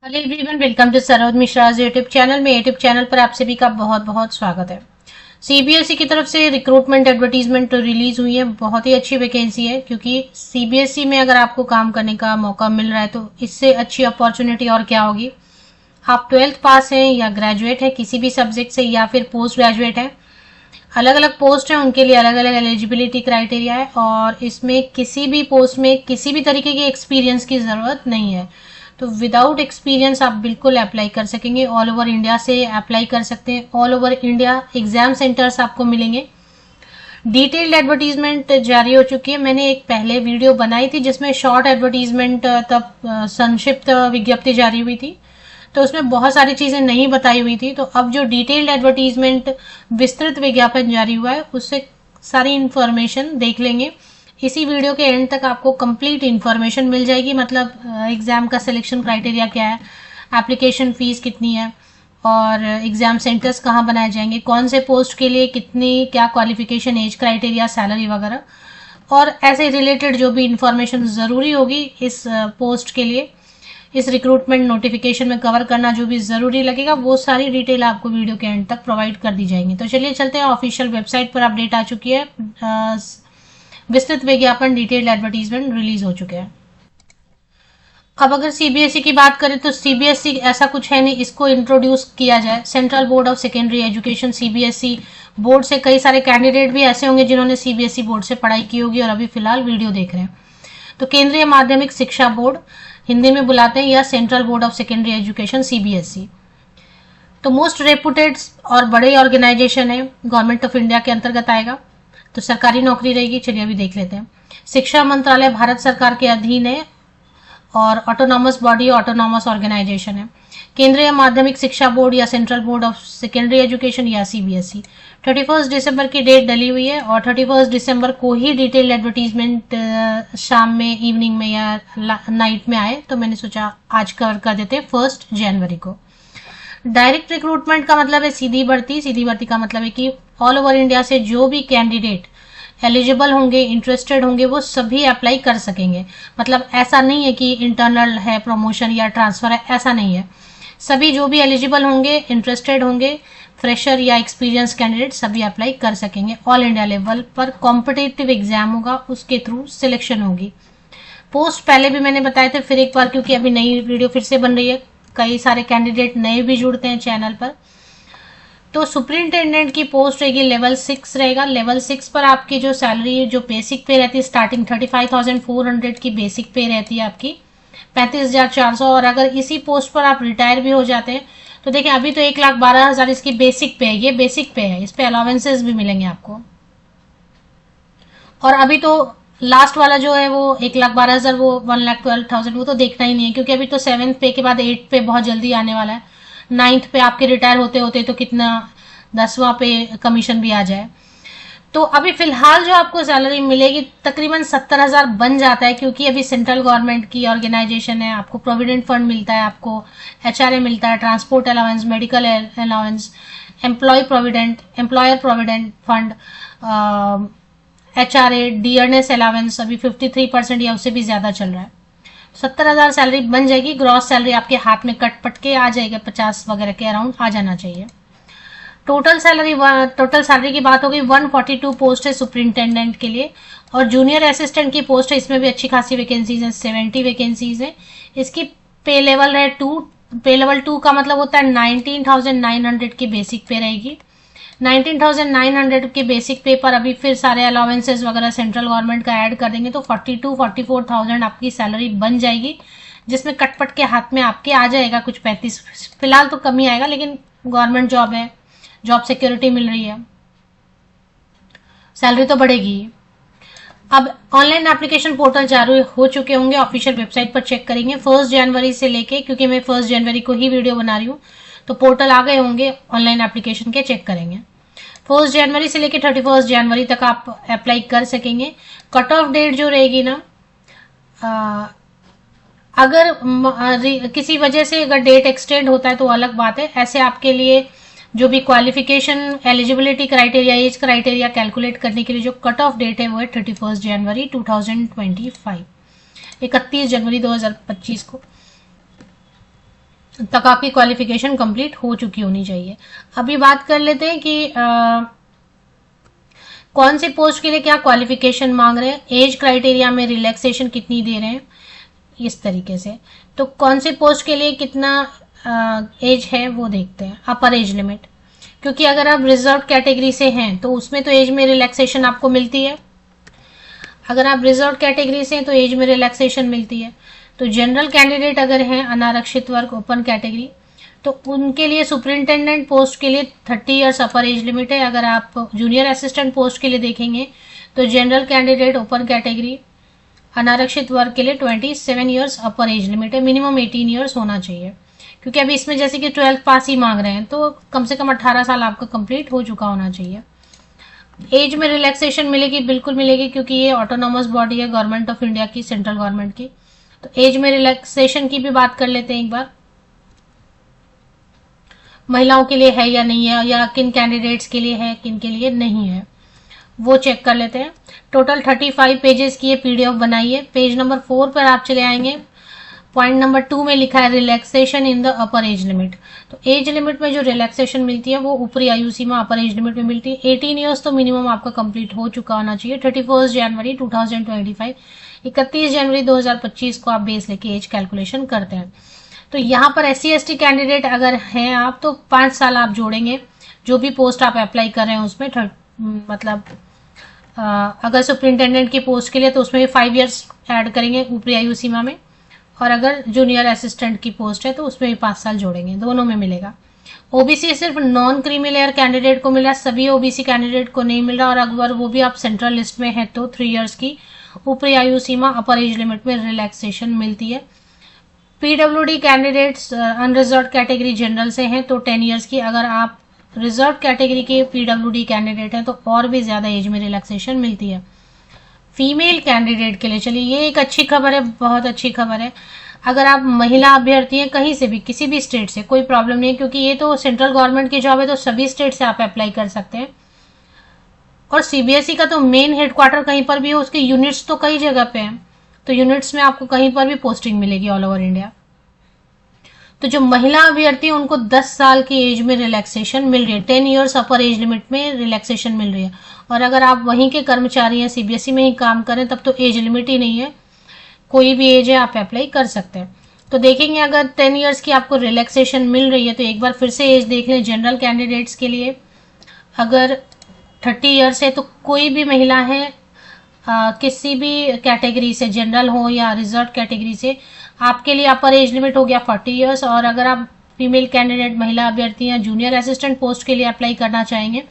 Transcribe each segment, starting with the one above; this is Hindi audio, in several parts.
Hello everyone, welcome to Saroj Mishra YouTube channel में। यूट्यूब चैनल पर आप सभी का बहुत बहुत स्वागत है। सीबीएसई की तरफ से रिक्रूटमेंट एडवर्टीजमेंट रिलीज हुई है। बहुत ही अच्छी वैकेंसी है, क्योंकि सीबीएसई में अगर आपको काम करने का मौका मिल रहा है तो इससे अच्छी अपॉर्चुनिटी और क्या होगी। आप 12th पास हैं या ग्रेजुएट हैं किसी भी सब्जेक्ट से, या फिर पोस्ट ग्रेजुएट हैं, अलग अलग पोस्ट हैं, उनके लिए अलग अलग एलिजिबिलिटी क्राइटेरिया है। और इसमें किसी भी पोस्ट में किसी भी तरीके के एक्सपीरियंस की ज़रूरत नहीं है। तो विदाउट एक्सपीरियंस आप बिल्कुल अप्लाई कर सकेंगे। ऑल ओवर इंडिया से अप्लाई कर सकते हैं। All over India exam centres आपको मिलेंगे। डिटेल्ड एडवर्टीजमेंट जारी हो चुकी है। मैंने एक पहले वीडियो बनाई थी जिसमें शॉर्ट एडवर्टीजमेंट तब संक्षिप्त विज्ञप्ति जारी हुई थी, तो उसमें बहुत सारी चीजें नहीं बताई हुई थी। तो अब जो डिटेल्ड एडवर्टीजमेंट विस्तृत विज्ञापन जारी हुआ है उससे सारी इंफॉर्मेशन देख लेंगे। इसी वीडियो के एंड तक आपको कंप्लीट इन्फॉर्मेशन मिल जाएगी, मतलब एग्जाम का सिलेक्शन क्राइटेरिया क्या है, एप्लीकेशन फीस कितनी है, और एग्जाम सेंटर्स कहाँ बनाए जाएंगे, कौन से पोस्ट के लिए कितनी क्या क्वालिफिकेशन, एज क्राइटेरिया, सैलरी वगैरह, और ऐसे रिलेटेड जो भी इंफॉर्मेशन ज़रूरी होगी इस पोस्ट के लिए, इस रिक्रूटमेंट नोटिफिकेशन में कवर करना जो भी ज़रूरी लगेगा, वो सारी डिटेल आपको वीडियो के एंड तक प्रोवाइड कर दी जाएंगी। तो चलिए चलते हैं। ऑफिशियल वेबसाइट पर अपडेट आ चुकी है। विस्तृत विज्ञापन डिटेल्ड एडवर्टीजमेंट रिलीज हो चुके हैं। अब अगर सीबीएसई की बात करें तो सीबीएसई ऐसा कुछ है नहीं, इसको इंट्रोड्यूस किया जाए। Central board of secondary education CBSE board से कई सारे कैंडिडेट भी ऐसे होंगे जिन्होंने सीबीएसई बोर्ड से पढ़ाई की होगी और अभी फिलहाल वीडियो देख रहे हैं। तो केंद्रीय माध्यमिक शिक्षा बोर्ड हिंदी में बुलाते हैं, या central board of secondary education CBSE. तो मोस्ट रेपुटेड और बड़े ऑर्गेनाइजेशन है, गवर्नमेंट ऑफ इंडिया के अंतर्गत आएगा, तो सरकारी नौकरी रहेगी। चलिए अभी देख लेते हैं। शिक्षा मंत्रालय भारत सरकार के अधीन है और ऑटोनॉमस बॉडी, ऑटोनॉमस ऑर्गेनाइजेशन है। केंद्रीय माध्यमिक शिक्षा बोर्ड या central board of secondary education या सीबीएसई। 31 दिसंबर की डेट डली हुई है और 31 दिसंबर को ही डिटेल एडवर्टीजमेंट शाम में, इवनिंग में या नाइट में आए, तो मैंने सोचा आज कवर कर देते हैं 1 जनवरी को। डायरेक्ट रिक्रूटमेंट का मतलब है सीधी भर्ती। सीधी भर्ती का मतलब है कि ऑल ओवर इंडिया से जो भी कैंडिडेट एलिजिबल होंगे, इंटरेस्टेड होंगे, वो सभी अप्लाई कर सकेंगे। मतलब ऐसा नहीं है कि इंटरनल है, प्रमोशन या ट्रांसफर है, ऐसा नहीं है। सभी जो भी एलिजिबल होंगे, इंटरेस्टेड होंगे, फ्रेशर या एक्सपीरियंस कैंडिडेट सभी अप्लाई कर सकेंगे। ऑल इंडिया लेवल पर कॉम्पिटिटिव एग्जाम होगा, उसके थ्रू सिलेक्शन होगी। पोस्ट पहले भी मैंने बताए थे, फिर एक बार, क्योंकि अभी नई वीडियो फिर से बन रही है, कई सारे कैंडिडेट नए भी जुड़ते हैं चैनल पर। तो सुपरिंटेंडेंट की पोस्ट रहेगी लेवल 6 रहेगा। लेवल 6 पर आपकी जो सैलरी, जो बेसिक पे रहती है, स्टार्टिंग 35,400 की बेसिक पे रहती है आपकी, 35,400। और अगर इसी पोस्ट पर आप रिटायर भी हो जाते हैं तो देखिए, अभी तो 1,12,000 इसकी बेसिक पे है, ये बेसिक पे है, इस पे अलाउंसेस भी मिलेंगे आपको। और अभी तो लास्ट वाला जो है वो 1,12,000, वो 1,12,000, वो तो देखना ही नहीं है, क्योंकि अभी तो 7th पे के बाद 8th पे बहुत जल्दी आने वाला है। 9th पे आपके रिटायर होते होते तो कितना 10वां पे कमीशन भी आ जाए। तो अभी फिलहाल जो आपको सैलरी मिलेगी तकरीबन 70,000 बन जाता है, क्योंकि अभी सेंट्रल गवर्नमेंट की ऑर्गेनाइजेशन है। आपको प्रोविडेंट फंड मिलता है, आपको एचआरए मिलता है, transport allowance, medical allowance, employer provident fund, HRA, dearness allowance अभी 53% या उससे भी ज्यादा चल रहा है। 70,000 सैलरी बन जाएगी। ग्रॉस सैलरी आपके हाथ में कट पट के आ जाएगा, 50 वगैरह के अराउंड आ जाना चाहिए। टोटल सैलरी की बात होगी, 142 पोस्ट है सुपरिंटेंडेंट के लिए, और जूनियर असिस्टेंट की पोस्ट है, इसमें भी अच्छी खासी वैकेंसीज है, 70 वैकेंसीज है। इसकी पे लेवल है 2। पे लेवल 2 का मतलब होता है 19,900 की बेसिक पे रहेगी। 19,900 के बेसिक पे पर अभी फिर सारे अलाउंसेस वगैरह सेंट्रल गवर्नमेंट का ऐड कर देंगे तो 42-44,000 आपकी सैलरी बन जाएगी, जिसमें कटपट के हाथ में आपके आ जाएगा कुछ 35। फिलहाल तो कम ही आएगा, लेकिन गवर्नमेंट जॉब है, जॉब सिक्योरिटी मिल रही है, सैलरी तो बढ़ेगी। अब ऑनलाइन एप्लीकेशन पोर्टल चालू हो चुके होंगे, ऑफिशियल वेबसाइट पर चेक करेंगे 1 जनवरी से लेके, क्योंकि मैं 1 जनवरी को ही वीडियो बना रही हूँ, तो पोर्टल आ गए होंगे ऑनलाइन एप्लीकेशन के, चेक करेंगे। 1 जनवरी से लेके 31 जनवरी तक आप अप्लाई कर सकेंगे। कट ऑफ डेट जो रहेगी ना, अगर किसी वजह से अगर डेट एक्सटेंड होता है तो अलग बात है। ऐसे आपके लिए जो भी qualification, eligibility criteria, age criteria calculate करने के लिए जो कट ऑफ डेट है वो है 31 जनवरी 2025, 31 जनवरी 2025 को। तक आपकी क्वालिफिकेशन कंप्लीट हो चुकी होनी चाहिए। अभी बात कर लेते हैं कि कौन से पोस्ट के लिए क्या क्वालिफिकेशन मांग रहे हैं, एज क्राइटेरिया में रिलैक्सेशन कितनी दे रहे हैं, इस तरीके से। तो कौन से पोस्ट के लिए कितना एज है वो देखते हैं। अपर एज लिमिट, क्योंकि अगर आप रिजर्व कैटेगरी से हैं तो उसमें तो एज में रिलैक्सेशन आपको मिलती है। अगर आप रिजर्व कैटेगरी से हैं तो एज में रिलैक्सेशन मिलती है। तो जनरल कैंडिडेट अगर हैं, अनारक्षित वर्ग, ओपन कैटेगरी, तो उनके लिए सुपरिंटेंडेंट पोस्ट के लिए 30 इयर्स अपर एज लिमिट है। अगर आप जूनियर असिस्टेंट पोस्ट के लिए देखेंगे तो जनरल कैंडिडेट, ओपन कैटेगरी, अनारक्षित वर्ग के लिए 27 इयर्स अपर एज लिमिट है। मिनिमम 18 इयर्स होना चाहिए, क्योंकि अभी इसमें जैसे कि 12th पास ही मांग रहे हैं, तो कम से कम 18 साल आपका कंप्लीट हो चुका होना चाहिए। एज में रिलैक्सेशन मिलेगी, बिल्कुल मिलेगी, क्योंकि ये ऑटोनॉमस बॉडी है गवर्नमेंट ऑफ इंडिया की, सेंट्रल गवर्नमेंट की। तो एज में रिलैक्सेशन की भी बात कर लेते हैं एक बार, महिलाओं के लिए है या नहीं है, या किन कैंडिडेट्स के लिए है, किन के लिए नहीं है, वो चेक कर लेते हैं। टोटल 35 पेजेस की ये पीडीएफ बनाई है। पेज नंबर 4 पर आप चले आएंगे, पॉइंट नंबर 2 में लिखा है relaxation in the upper age limit. तो एज लिमिट में जो रिलैक्सेशन मिलती है वो ऊपरी आयु सीमा अपर एज लिमिट में मिलती है। 18 इयर्स तो मिनिमम आपका कंप्लीट हो चुका होना चाहिए। 31 जनवरी 2025, 31 जनवरी 2025 को आप बेस लेके एज कैलकुलेशन करते हैं। तो यहाँ पर SC/ST कैंडिडेट अगर हैं आप, तो 5 साल आप जोड़ेंगे जो भी पोस्ट आप अप्लाई कर रहे हैं उसमें। मतलब अगर सुपरिंटेंडेंट की पोस्ट के लिए तो उसमें 5 इयर्स ऐड करेंगे ऊपरी आयु सीमा में, और अगर जूनियर असिस्टेंट की पोस्ट है तो उसमें भी 5 साल जोड़ेंगे, दोनों में मिलेगा। ओबीसी सिर्फ नॉन क्रीमी लेयर कैंडिडेट को मिला, सभी ओबीसी कैंडिडेट को नहीं मिल रहा, और अगर वो भी आप सेंट्रल लिस्ट में है तो 3 इयर्स की ऊपरी आयु सीमा अपर एज लिमिट में रिलैक्सेशन मिलती है। PWD candidates unreserve category general से हैं तो 10 इयर्स की, अगर आप रिजर्व कैटेगरी के पीडब्ल्यूडी कैंडिडेट हैं तो और भी ज्यादा एज में रिलैक्सेशन मिलती है। फीमेल कैंडिडेट के लिए, चलिए ये एक अच्छी खबर है, बहुत अच्छी खबर है। अगर आप महिला अभ्यर्थी हैं कहीं से भी, किसी भी स्टेट से, कोई प्रॉब्लम नहीं है, क्योंकि ये तो सेंट्रल गवर्नमेंट की जॉब है, तो सभी स्टेट से आप अप्लाई कर सकते हैं। और सीबीएसई का तो मेन हेडक्वार्टर कहीं पर भी है, उसके यूनिट्स तो कई जगह पे हैं, तो यूनिट्स में आपको कहीं पर भी पोस्टिंग मिलेगी ऑल ओवर इंडिया। तो जो महिला अभ्यर्थी है उनको 10 साल की एज में रिलैक्सेशन मिल रही है, 10 इयर्स अपर एज लिमिट में रिलैक्सेशन मिल रही है। और अगर आप वहीं के कर्मचारी हैं, सीबीएसई में ही काम करें, तब तो एज लिमिट ही नहीं है, कोई भी एज है आप अप्लाई कर सकते हैं। तो देखेंगे अगर 10 इयर्स की आपको रिलैक्सेशन मिल रही है तो एक बार फिर से एज देख लें। जनरल कैंडिडेट्स के लिए अगर 30 इयर्स है तो कोई भी महिला है किसी भी कैटेगरी से, जनरल हो या रिजर्व कैटेगरी से, आपके लिए अपर एज लिमिट हो गया 40 इयर्स। और अगर आप फीमेल कैंडिडेट, महिला अभ्यर्थी या जूनियर असिस्टेंट पोस्ट के लिए अप्लाई करना चाहेंगे,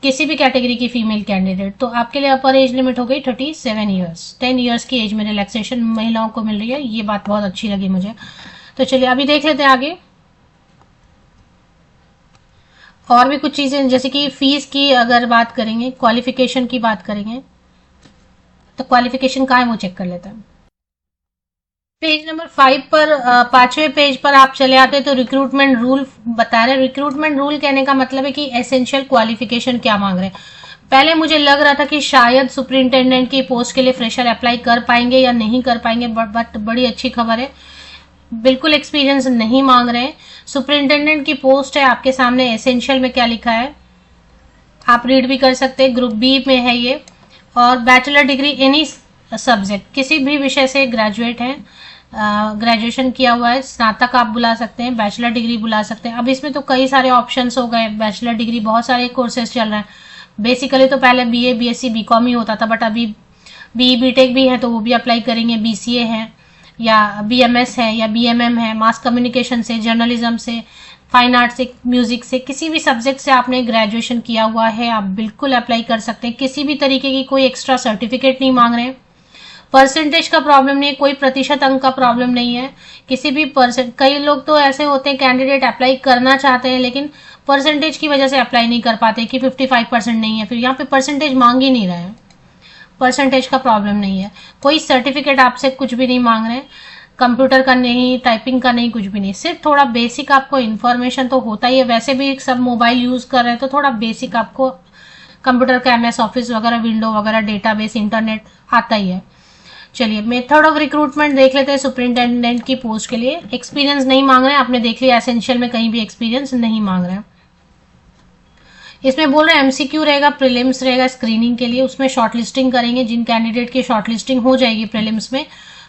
किसी भी कैटेगरी की फीमेल कैंडिडेट, तो आपके लिए अपर एज लिमिट हो गई 37 इयर्स। 10 इयर्स की एज में रिलैक्सेशन महिलाओं को मिल रही है, ये बात बहुत अच्छी लगी मुझे। तो चलिए अभी देख लेते हैं आगे और भी कुछ चीजें, जैसे कि फीस की अगर बात करेंगे, क्वालिफिकेशन की बात करेंगे, तो क्वालिफिकेशन कहाँ है वो चेक कर लेते हैं। पेज नंबर 5 पर 5वें पेज पर आप चले आते हैं तो रिक्रूटमेंट रूल बता रहे हैं। रिक्रूटमेंट रूल कहने का मतलब है कि एसेंशियल क्वालिफिकेशन क्या मांग रहे हैं। पहले मुझे लग रहा था कि शायद सुपरिंटेंडेंट की पोस्ट के लिए फ्रेशर अप्लाई कर पाएंगे या नहीं कर पाएंगे, बट बड़ी अच्छी खबर है, बिल्कुल एक्सपीरियंस नहीं मांग रहे हैं। सुपरिंटेंडेंट की पोस्ट है, आपके सामने एसेंशियल में क्या लिखा है आप रीड भी कर सकते हैं, ग्रुप बी में है ये। और बैचलर डिग्री एनी सब्जेक्ट, किसी भी विषय से ग्रेजुएट हैं, ग्रेजुएशन किया हुआ है, स्नातक आप बुला सकते हैं, बैचलर डिग्री बुला सकते हैं। अब इसमें तो कई सारे ऑप्शंस हो गए, बैचलर डिग्री बहुत सारे कोर्सेज चल रहे हैं। बेसिकली तो पहले बीए, बीएससी, बीकॉम ही होता था, बट अभी बीई, बीटेक भी है तो वो भी अप्लाई करेंगे। बीसीए है या बीएमएस है या बीएमएम है, मास कम्युनिकेशन से, जर्नलिज्म से, फाइन आर्ट से, म्यूजिक से, किसी भी सब्जेक्ट से आपने ग्रेजुएशन किया हुआ है आप बिल्कुल अप्लाई कर सकते हैं। किसी भी तरीके की कोई एक्स्ट्रा सर्टिफिकेट नहीं मांग रहे हैं। परसेंटेज का प्रॉब्लम नहीं है, कोई प्रतिशत अंक का प्रॉब्लम नहीं है, किसी भी परसेंट। कई लोग तो ऐसे होते हैं कैंडिडेट अप्लाई करना चाहते हैं लेकिन परसेंटेज की वजह से अप्लाई नहीं कर पाते कि 55% नहीं है, फिर यहाँ पे परसेंटेज मांग ही नहीं रहे हैं। परसेंटेज का प्रॉब्लम नहीं है, कोई सर्टिफिकेट आपसे कुछ भी नहीं मांग रहे हैं, कंप्यूटर का नहीं, टाइपिंग का नहीं, कुछ भी नहीं, सिर्फ थोड़ा बेसिक आपको इन्फॉर्मेशन तो होता ही है। वैसे भी सब मोबाइल यूज कर रहे हैं तो थोड़ा बेसिक आपको कंप्यूटर का MS ऑफिस वगैरह, विंडो वगैरह, डेटाबेस, इंटरनेट आता ही है। चलिए मेथड ऑफ रिक्रूटमेंट देख लेते हैं सुपरिंटेंडेंट की पोस्ट के लिए। एक्सपीरियंस नहीं मांग रहे हैं, आपने देख लिया एसेंशियल में कहीं भी एक्सपीरियंस नहीं मांग रहे हैं। इसमें बोल रहे हैं एमसीक्यू रहेगा, प्रीलिम्स रहेगा स्क्रीनिंग के लिए, उसमें शॉर्टलिस्टिंग करेंगे। जिन कैंडिडेट की शॉर्टलिस्टिंग हो जाएगी प्रीलिम्स में,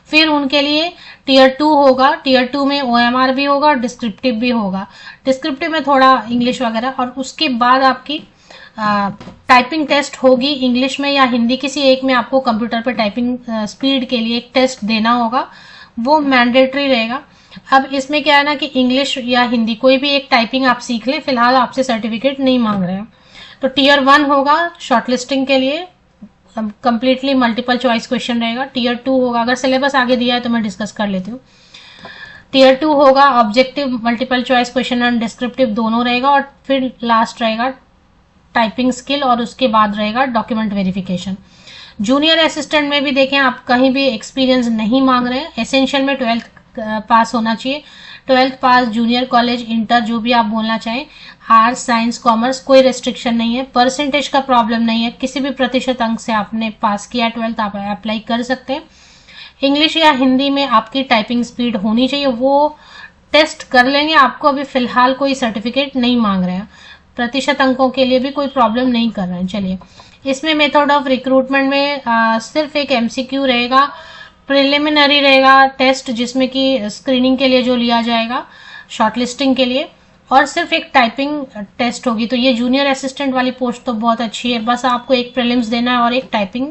फिर उनके लिए टीयर 2 होगा। टीयर 2 में ओएमआर भी होगा और डिस्क्रिप्टिव भी होगा। डिस्क्रिप्टिव में थोड़ा इंग्लिश वगैरह, और उसके बाद आपकी टाइपिंग टेस्ट होगी इंग्लिश में या हिंदी, किसी एक में आपको कंप्यूटर पर टाइपिंग स्पीड के लिए एक टेस्ट देना होगा, वो मैंडेटरी रहेगा। अब इसमें क्या है ना कि इंग्लिश या हिंदी कोई भी एक टाइपिंग आप सीख लें, फिलहाल आपसे सर्टिफिकेट नहीं मांग रहे हैं। तो टीयर 1 होगा शॉर्टलिस्टिंग के लिए, कंप्लीटली मल्टीपल चॉइस क्वेश्चन रहेगा। टीयर 2 होगा, अगर सिलेबस आगे दिया है तो मैं डिस्कस कर लेती हूँ। टीयर 2 होगा objective multiple choice question and descriptive दोनों रहेगा, और फिर लास्ट रहेगा टाइपिंग स्किल, और उसके बाद रहेगा डॉक्यूमेंट वेरिफिकेशन। जूनियर असिस्टेंट में भी देखें आप कहीं भी एक्सपीरियंस नहीं मांग रहे हैं। एसेंशियल में 12th पास होना चाहिए, 12th पास, जूनियर कॉलेज, इंटर, जो भी आप बोलना चाहें, आर्ट्स, साइंस, कॉमर्स, कोई रेस्ट्रिक्शन नहीं है। परसेंटेज का प्रॉब्लम नहीं है, किसी भी प्रतिशत अंक से आपने पास किया 12th, आप अप्लाई कर सकते हैं। इंग्लिश या हिंदी में आपकी टाइपिंग स्पीड होनी चाहिए, वो टेस्ट कर लेंगे आपको। अभी फिलहाल कोई सर्टिफिकेट नहीं मांग रहे हैं, प्रतिशत अंकों के लिए भी कोई प्रॉब्लम नहीं कर रहे हैं। चलिए इसमें मेथड ऑफ रिक्रूटमेंट में सिर्फ एक एमसीक्यू रहेगा, प्रिलिमिनरी रहेगा टेस्ट, जिसमें कि स्क्रीनिंग के लिए जो लिया जाएगा शॉर्टलिस्टिंग के लिए, और सिर्फ एक टाइपिंग टेस्ट होगी। तो ये जूनियर असिस्टेंट वाली पोस्ट तो बहुत अच्छी है, बस आपको एक प्रीलिम्स देना है और एक टाइपिंग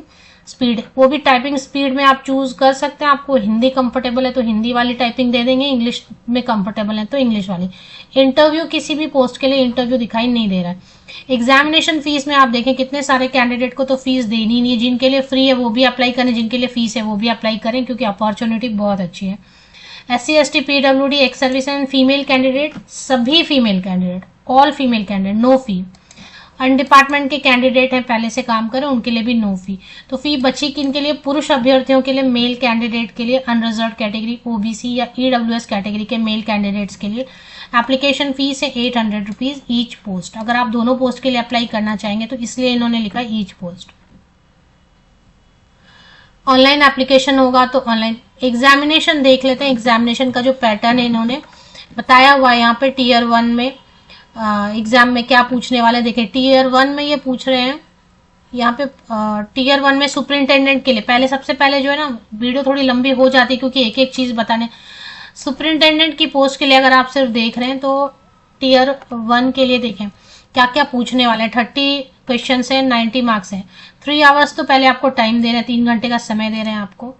स्पीड, वो भी टाइपिंग स्पीड में आप चूज कर सकते हैं। आपको हिंदी कंफर्टेबल है तो हिंदी वाली टाइपिंग दे देंगे, इंग्लिश में कंफर्टेबल है तो इंग्लिश वाली। इंटरव्यू किसी भी पोस्ट के लिए इंटरव्यू दिखाई नहीं दे रहा है। एग्जामिनेशन फीस में आप देखें कितने सारे कैंडिडेट को तो फीस देनी नहीं है, जिनके लिए फ्री है वो भी अप्लाई करें, जिनके लिए फीस है वो भी अप्लाई करें, क्योंकि अपॉर्चुनिटी बहुत अच्छी है। SC ST PWD ex service and female candidate, सभी female candidate, all female candidate, no fee. अन डिपार्टमेंट के कैंडिडेट हैं पहले से काम करें, उनके लिए भी नो फी। तो फी बची किन के लिए? पुरुष अभ्यर्थियों के लिए, मेल कैंडिडेट के लिए, अनरिजर्व कैटेगरी, OBC या EWS कैटेगरी के मेल कैंडिडेट्स के लिए एप्लीकेशन फीस है 800 रुपीज ईच पोस्ट। अगर आप दोनों पोस्ट के लिए अप्लाई करना चाहेंगे तो इसलिए इन्होंने लिखा ईच पोस्ट। ऑनलाइन एप्लीकेशन होगा तो ऑनलाइन। एग्जामिनेशन देख लेते हैं, एग्जामिनेशन का जो पैटर्न है इन्होंने बताया हुआ है यहाँ पे। टीयर 1 में एग्जाम में क्या पूछने वाले देखें। टीयर 1 में ये पूछ रहे हैं यहाँ पे, टीयर 1 में सुपरिंटेंडेंट के लिए पहले, सबसे पहले जो है ना, वीडियो थोड़ी लंबी हो जाती है क्योंकि एक एक चीज बताने। सुपरिंटेंडेंट की पोस्ट के लिए अगर आप सिर्फ देख रहे हैं तो टीयर 1 के लिए देखें क्या क्या पूछने वाले हैं। 30 क्वेश्चन है, 90 मार्क्स है। 3 आवर्स तो पहले आपको टाइम दे रहे हैं, 3 घंटे का समय दे रहे हैं आपको।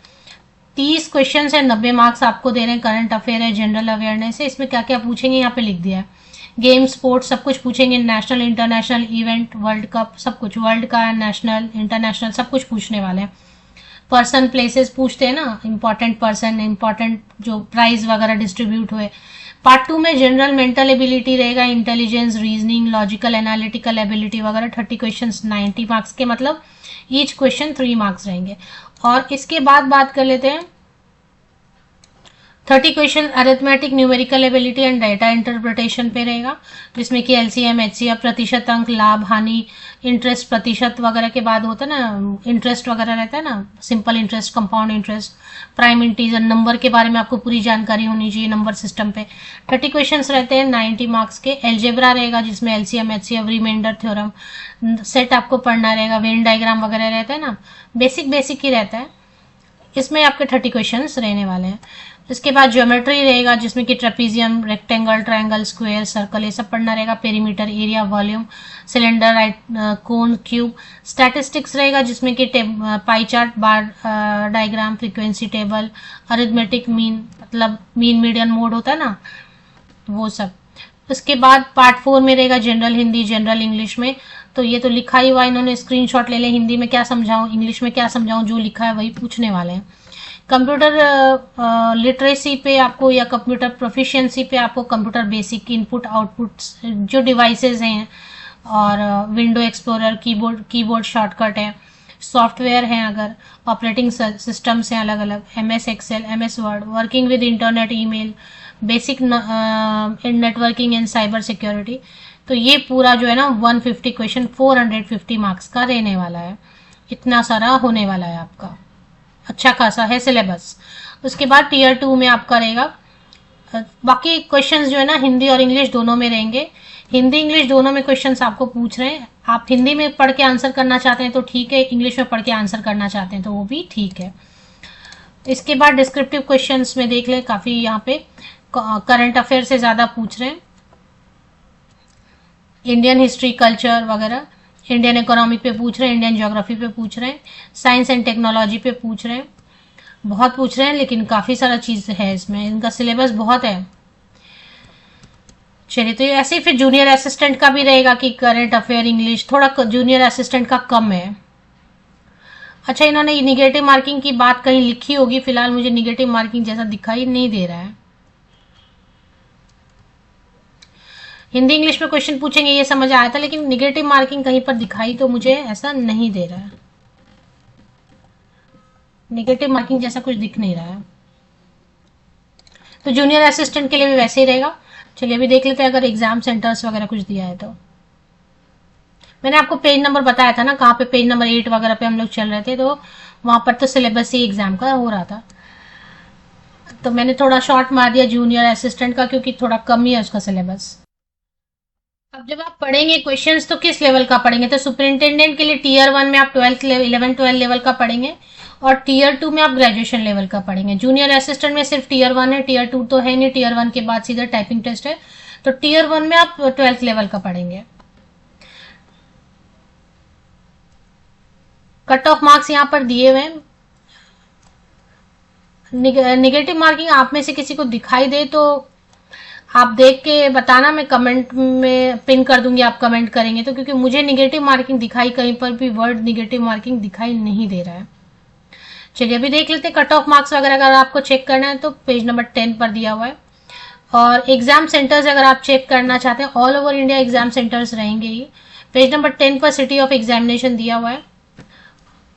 30 क्वेश्चन है, 90 मार्क्स आपको दे रहे हैं। करंट अफेयर है, जनरल अवेयरनेस है। इसमें क्या क्या पूछेंगे यहाँ पे लिख दिया है। गेम, स्पोर्ट्स सब कुछ पूछेंगे, national international event, world cup, सब कुछ, वर्ल्ड का, नेशनल इंटरनेशनल सब कुछ पूछने वाले हैं। पर्सन, प्लेसेस पूछते हैं ना, इंपॉर्टेंट पर्सन, इंपॉर्टेंट जो प्राइज वगैरह डिस्ट्रीब्यूट हुए। पार्ट 2 में जनरल मेंटल एबिलिटी रहेगा, intelligence, reasoning, logical analytical ability वगैरह। 30 क्वेश्चन 90 मार्क्स के, मतलब ईच क्वेश्चन 3 मार्क्स रहेंगे। और इसके बाद बात कर लेते हैं 30 question arithmetic, numerical ability and data interpretation पे रहेगा, जिसमें कि LCM, HCF, प्रतिशत अंक, लाभ हानि, इंटरेस्ट प्रतिशत वगैरह के बाद होता है ना, इंटरेस्ट वगैरह रहता है ना, simple interest, compound interest, prime integer, number के बारे में आपको पूरी जानकारी होनी चाहिए, नंबर सिस्टम पे। 30 क्वेश्चंस रहते हैं 90 मार्क्स के। एल्जेब्रा रहेगा जिसमें LCM, HCF, remainder theorem, set आपको पढ़ना रहेगा, वेन डायग्राम वगैरह रहता है ना, बेसिक ही रहता है। इसमें आपके 30 क्वेश्चंस रहने वाले हैं। इसके बाद ज्योमेट्री रहेगा जिसमें कि trapezium, rectangle, triangle, square, circle, ये सब पढ़ना रहेगा। Perimeter, area, volume, cylinder, right, cone, cube. Statistics रहेगा जिसमें कि pie chart, bar diagram, frequency table, arithmetic mean, मतलब मीन मीडियन मोड होता है ना, वो सब। उसके बाद पार्ट 4 में रहेगा जनरल हिंदी, जनरल इंग्लिश में। तो ये तो लिखा ही हुआ, इन्होंने स्क्रीनशॉट ले ले, हिंदी में क्या समझाऊं, इंग्लिश में क्या समझाऊं, जो लिखा है वही पूछने वाले हैं। कंप्यूटर लिटरेसी पे आपको, या कंप्यूटर प्रोफिशिएंसी पे आपको कंप्यूटर बेसिक, इनपुट आउटपुट जो डिवाइसेस हैं, और विंडो एक्सप्लोरर, कीबोर्ड शॉर्टकट है, सॉफ्टवेयर हैं, अगर ऑपरेटिंग सिस्टम्स हैं अलग अलग, MS excel, MS word, working with internet, email, basic networking and cyber security. तो ये पूरा जो है ना 150 क्वेश्चन 450 मार्क्स का रहने वाला है। इतना सारा होने वाला है आपका। अच्छा खासा है सिलेबस। उसके बाद टीयर 2 में आपका रहेगा, बाकी क्वेश्चंस जो है ना हिंदी और इंग्लिश दोनों में रहेंगे। हिंदी इंग्लिश दोनों में क्वेश्चंस आपको पूछ रहे हैं। आप हिंदी में पढ़ के आंसर करना चाहते हैं तो ठीक है, इंग्लिश में पढ़ के आंसर करना चाहते हैं तो वो भी ठीक है। इसके बाद डिस्क्रिप्टिव क्वेश्चंस में देख लें, काफी यहाँ पे करंट अफेयर से ज्यादा पूछ रहे हैं, इंडियन हिस्ट्री कल्चर वगैरह, इंडियन इकोनॉमिक पे पूछ रहे हैं, इंडियन ज्योग्राफी पे पूछ रहे हैं, साइंस एंड टेक्नोलॉजी पे पूछ रहे हैं, बहुत पूछ रहे हैं, लेकिन काफी सारा चीज है इसमें, इनका सिलेबस बहुत है। चलिए, तो ऐसे ही फिर जूनियर असिस्टेंट का भी रहेगा कि करंट अफेयर इंग्लिश थोड़ा जूनियर असिस्टेंट का कम है। अच्छा, इन्होंने निगेटिव मार्किंग की बात कहीं लिखी होगी, फिलहाल मुझे निगेटिव मार्किंग जैसा दिखाई नहीं दे रहा है। हिंदी इंग्लिश में क्वेश्चन पूछेंगे ये समझ आया था, लेकिन निगेटिव मार्किंग कहीं पर दिखाई तो मुझे ऐसा नहीं दे रहा है, निगेटिव मार्किंग जैसा कुछ दिख नहीं रहा है। तो जूनियर असिस्टेंट के लिए भी वैसे ही रहेगा। चलिए अभी देख लेते हैं अगर एग्जाम सेंटर्स वगैरह कुछ दिया है तो। मैंने आपको पेज नंबर बताया था ना, कहाँ पे पेज नंबर 8 वगैरह पे हम लोग चल रहे थे, तो वहां पर तो सिलेबस ही एग्जाम का हो रहा था, तो मैंने थोड़ा शॉर्ट मार दिया जूनियर असिस्टेंट का क्योंकि थोड़ा कम ही है उसका सिलेबस। अब जब आप पढ़ेंगे क्वेश्चंस तो किस लेवल का पढ़ेंगे, तो सुपरिंटेंडेंट के लिए टीयर 1 में आप 11-12 लेवल का पढ़ेंगे और टीयर 2 में आप ग्रेजुएशन लेवल का पढ़ेंगे। जूनियर असिस्टेंट में सिर्फ टीयर 1 है, टीयर 2 तो है नहीं, टीयर 1 के बाद सीधा टाइपिंग टेस्ट है, तो टीयर 1 में आप 12th लेवल का पढ़ेंगे। कट ऑफ मार्क्स यहाँ पर दिए हुए हैं। निगेटिव मार्किंग आप में से किसी को दिखाई दे तो आप देख के बताना, मैं कमेंट में पिन कर दूंगी, आप कमेंट करेंगे तो, क्योंकि मुझे निगेटिव मार्किंग दिखाई, कहीं पर भी वर्ड निगेटिव मार्किंग दिखाई नहीं दे रहा है। चलिए अभी देख लेते हैं कट ऑफ मार्क्स वगैरह अगर आपको चेक करना है तो पेज नंबर 10 पर दिया हुआ है। और एग्जाम सेंटर्स अगर आप चेक करना चाहते हैं, all over India exam centres रहेंगे ये। पेज नंबर 10 पर सिटी ऑफ एग्जामिनेशन दिया हुआ है,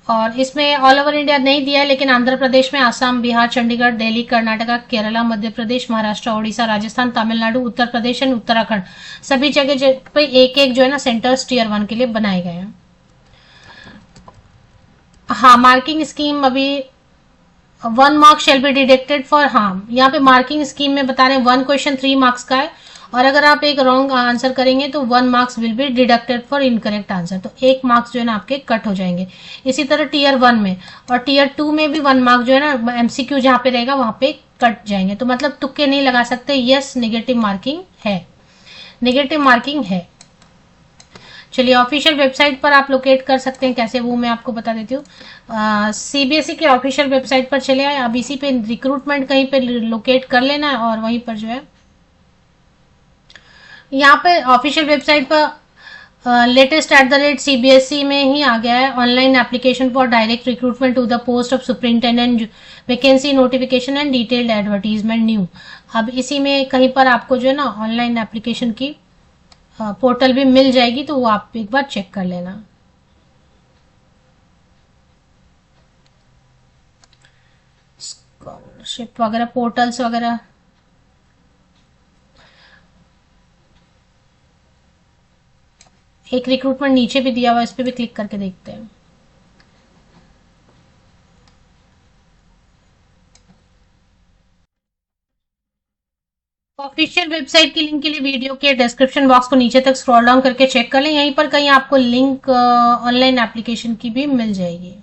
और इसमें ऑल ओवर इंडिया नहीं दिया है, लेकिन आंध्र प्रदेश में आसाम, बिहार, चंडीगढ़, दिल्ली, कर्नाटका, केरला, मध्य प्रदेश, महाराष्ट्र, ओडिशा, राजस्थान, तमिलनाडु, उत्तर प्रदेश एंड उत्तराखंड, सभी जगह पे एक एक जो है ना सेंटर्स टीयर 1 के लिए बनाए गए हैं। हाँ, मार्किंग स्कीम अभी 1 mark shall be deducted for, हाँ यहाँ पे मार्किंग स्कीम में बता रहे हैं 1 क्वेश्चन 3 मार्क्स का है, और अगर आप एक रॉन्ग आंसर करेंगे तो 1 marks will be deducted for incorrect answer, तो 1 मार्क्स जो है ना आपके कट हो जाएंगे। इसी तरह टीयर 1 में और टीयर 2 में भी 1 मार्क जो है ना एमसीक्यू जहां पे रहेगा वहां पे कट जाएंगे, तो मतलब तुक्के नहीं लगा सकते, यस निगेटिव मार्किंग है, निगेटिव मार्किंग है। चलिए ऑफिशियल वेबसाइट पर आप लोकेट कर सकते हैं, कैसे वो मैं आपको बता देती हूँ। सीबीएसई के ऑफिशियल वेबसाइट पर चले आए, अब इसी पे रिक्रूटमेंट कहीं पे लोकेट कर लेना है, और वहीं पर जो है यहाँ पे ऑफिशियल वेबसाइट पर लेटेस्ट @CBSE में ही आ गया है, online application for direct recruitment to the post of superintendent, vacancy notification and detailed advertisement new. अब इसी में कहीं पर आपको जो है ना ऑनलाइन एप्लीकेशन की पोर्टल भी मिल जाएगी, तो वो आप एक बार चेक कर लेना। स्कॉलरशिप वगैरह पोर्टल्स वगैरह एक रिक्रूटमेंट नीचे भी दिया हुआ है, इस पे भी क्लिक करके देखते हैं। ऑफिशियल वेबसाइट की लिंक के लिए वीडियो के डिस्क्रिप्शन बॉक्स को नीचे तक स्क्रॉल डाउन करके चेक कर लें, यहीं पर कहीं आपको लिंक ऑनलाइन एप्लीकेशन की भी मिल जाएगी।